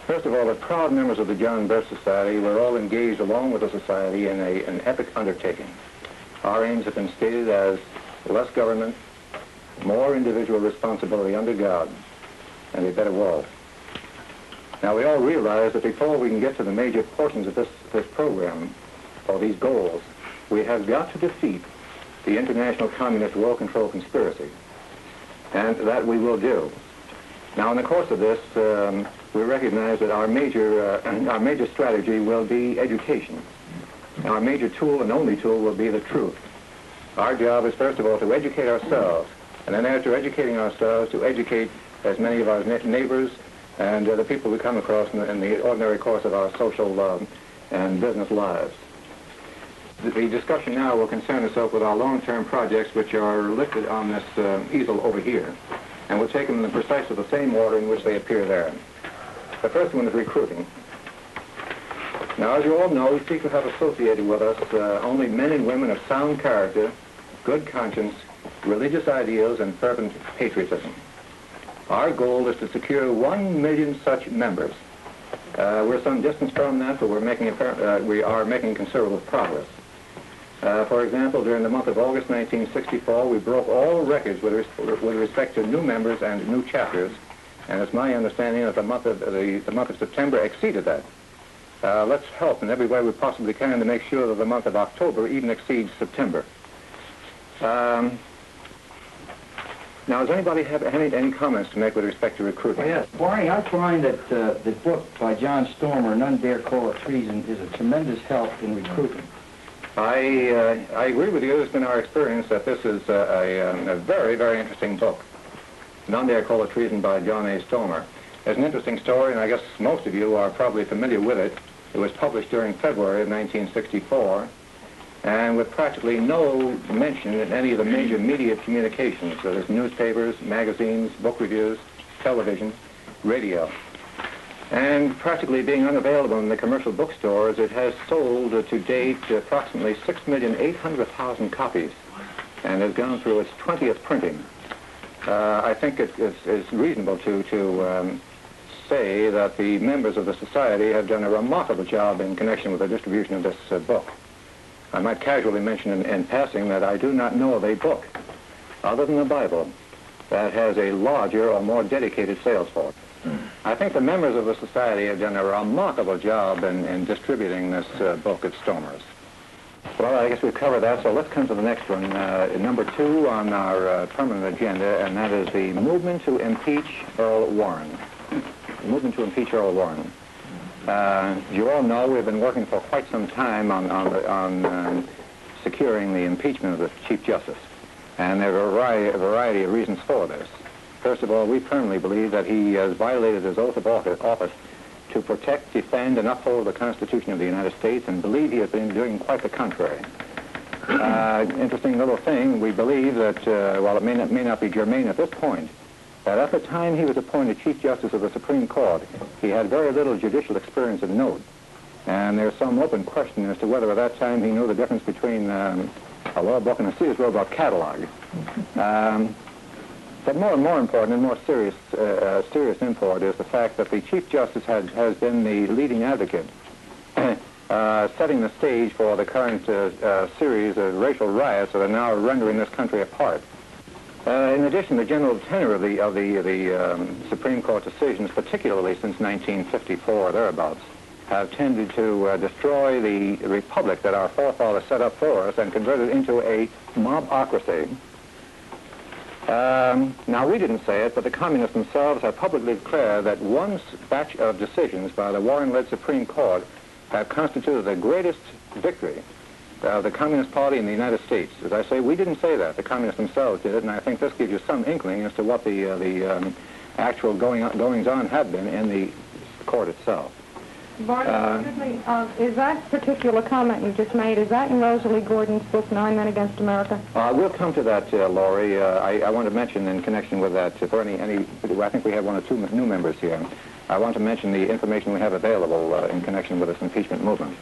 First of all, as proud members of the John Birch Society, we're all engaged along with the Society in an epic undertaking. Our aims have been stated as less government, more individual responsibility under God, and a better world. Now, we all realize that before we can get to the major portions of this program, or these goals, we have got to defeat the international communist world control conspiracy, and that we will do. Now, in the course of this, we recognize that our major strategy will be education. Our major tool and only tool will be the truth. Our job is, first of all, to educate ourselves, and then after educating ourselves, to educate as many of our neighbors and the people we come across in the ordinary course of our social and business lives. The discussion now will concern itself with our long-term projects, which are listed on this easel over here, and we'll take them in precisely the same order in which they appear there. The first one is recruiting. Now, as you all know, we seek to have associated with us only men and women of sound character, good conscience, religious ideals, and fervent patriotism. Our goal is to secure 1 million such members. We're some distance from that, but we are making considerable progress. For example, during the month of August 1964, we broke all records with respect to new members and new chapters, and it's my understanding that the month of September exceeded that. Let's help in every way we possibly can to make sure that the month of October even exceeds September. Now, does anybody have any comments to make with respect to recruiting? Well, yes. Barney, I find that the book by John Stormer, None Dare Call It Treason, is a tremendous help in recruiting. I agree with you. It's been our experience that this is a very, very interesting book. None Dare Call It Treason by John A. Stormer. It's an interesting story, and I guess most of you are probably familiar with it. It was published during February of 1964. And with practically no mention in any of the major media communications. So there's newspapers, magazines, book reviews, television, radio. And practically being unavailable in the commercial bookstores, it has sold to date approximately 6,800,000 copies and has gone through its 20th printing. I think it's reasonable to say that the members of the Society have done a remarkable job in connection with the distribution of this book. I might casually mention in passing that I do not know of a book, other than the Bible, that has a larger or more dedicated sales force. I think the members of the Society have done a remarkable job in distributing this book at Stormer's. Well, I guess we've covered that, so let's come to the next one, number 2 on our permanent agenda, and that is the movement to impeach Earl Warren. The movement to impeach Earl Warren. As you all know, we've been working for quite some time on securing the impeachment of the Chief Justice. And there are a variety of reasons for this. First of all, we firmly believe that he has violated his oath of office to protect, defend, and uphold the Constitution of the United States, and believe he has been doing quite the contrary. Interesting little thing, we believe that, while it may not be germane at this point, that at the time he was appointed Chief Justice of the Supreme Court, he had very little judicial experience of note. And there's some open question as to whether at that time he knew the difference between a law book and a Sears Roebuck catalog. But more important and more serious import is the fact that the Chief Justice has been the leading advocate, setting the stage for the current series of racial riots that are now rendering this country apart. In addition, the general tenor of the Supreme Court decisions, particularly since 1954 thereabouts, have tended to destroy the republic that our forefathers set up for us and convert it into a mobocracy. Now, we didn't say it, but the communists themselves have publicly declared that one batch of decisions by the Warren-led Supreme Court have constituted the greatest victory of the Communist Party in the United States. As I say, we didn't say that. The communists themselves did it, and I think this gives you some inkling as to what the actual goings-on have been in the court itself. Barney, excuse me, is that particular comment you just made, is that in Rosalie Gordon's book, 9 Men Against America? We'll come to that, Laurie. I want to mention in connection with that, for any, I think we have 1 or 2 new members here. I want to mention the information we have available in connection with this impeachment movement.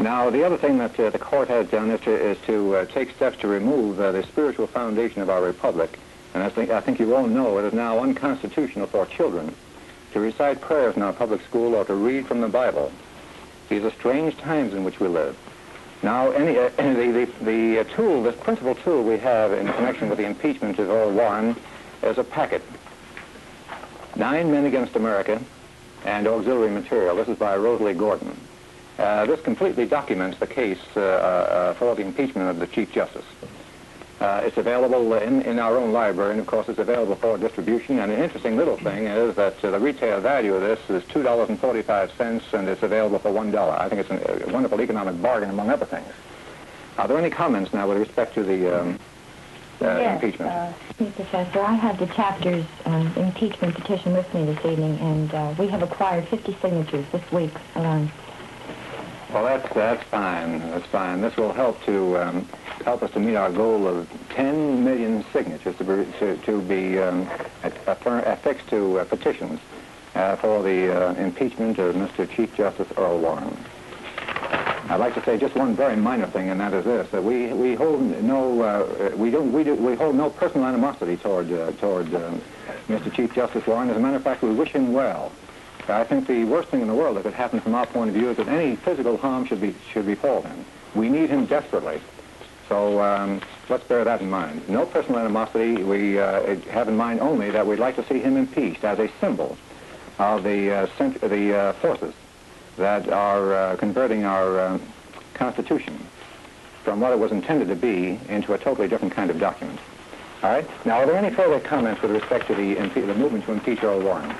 Now, the other thing that the court has done is to take steps to remove the spiritual foundation of our republic. And I think you all know it is now unconstitutional for children to recite prayers in our public school, or to read from the Bible. These are strange times in which we live. Now, the tool, this principal tool we have in connection with the impeachment of Earl Warren is a packet. 9 Men Against America and auxiliary material. This is by Rosalie Gordon. This completely documents the case for the impeachment of the Chief Justice. It's available in our own library, and of course it's available for distribution. And an interesting little thing is that the retail value of this is $2.45, and it's available for $1. I think it's a wonderful economic bargain, among other things. Are there any comments now with respect to the impeachment? Yes, Professor, I have the chapter's impeachment petition with me this evening, and we have acquired 50 signatures this week alone. Well, that's fine. That's fine. This will help us to meet our goal of 10 million signatures to be affixed to petitions for the impeachment of Mr. Chief Justice Earl Warren. I'd like to say just one very minor thing, and that is this: that we hold no personal animosity toward Mr. Chief Justice Warren. As a matter of fact, we wish him well. I think the worst thing in the world that could happen from our point of view is that any physical harm should befall him. We need him desperately. So let's bear that in mind. No personal animosity. We have in mind only that we'd like to see him impeached as a symbol of the forces that are converting our Constitution from what it was intended to be into a totally different kind of document. All right? Now, are there any further comments with respect to the movement to impeach Earl Warren?